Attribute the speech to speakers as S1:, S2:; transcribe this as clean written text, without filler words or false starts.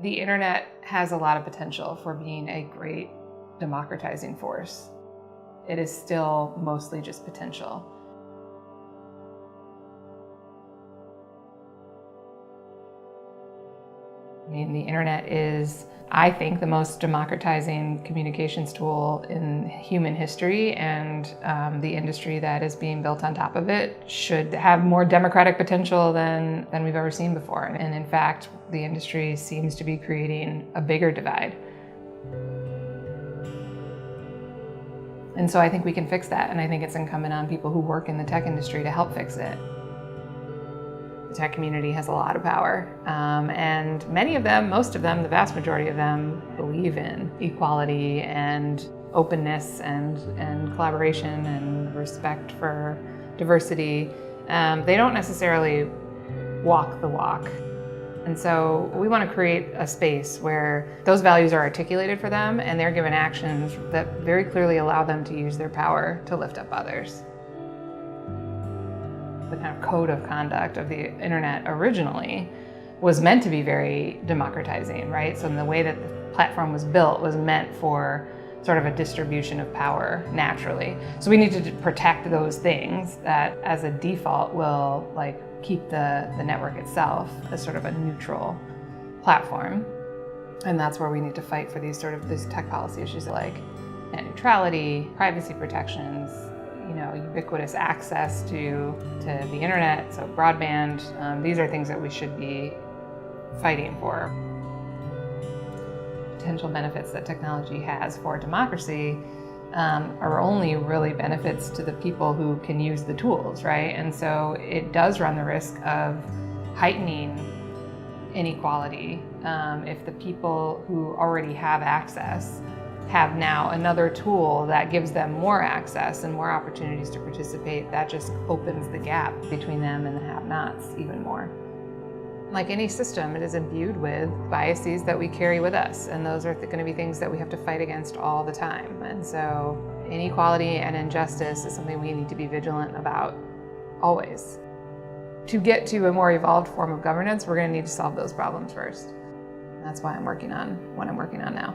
S1: The internet has a lot of potential for being a great democratizing force. It is still mostly just potential. I mean, the internet is, I think, the most democratizing communications tool in human history, and the industry that is being built on top of it should have more democratic potential than we've ever seen before. And in fact, the industry seems to be creating a bigger divide. And so I think we can fix that, and I think it's incumbent on people who work in the tech industry to help fix it. The tech community has a lot of power, and many of them, most of them, the vast majority of them, believe in equality and openness and collaboration and respect for diversity. They don't necessarily walk the walk. And so we want to create a space where those values are articulated for them and they're given actions that very clearly allow them to use their power to lift up others. The kind of code of conduct of the internet originally was meant to be very democratizing, right? So in the way that the platform was built was meant for sort of a distribution of power naturally. So we need to protect those things that as a default will keep the network itself as sort of a neutral platform. And that's where we need to fight for these tech policy issues like net neutrality, privacy protections, ubiquitous access to the internet, so broadband. These are things that we should be fighting for. Potential benefits that technology has for democracy are only really benefits to the people who can use the tools, right? And so it does run the risk of heightening inequality if the people who already have access have now another tool that gives them more access and more opportunities to participate. That just opens the gap between them and the have-nots even more. Like any system, it is imbued with biases that we carry with us, and those are going to be things that we have to fight against all the time. And so inequality and injustice is something we need to be vigilant about always. To get to a more evolved form of governance, we're going to need to solve those problems first. And that's why I'm working on what I'm working on now.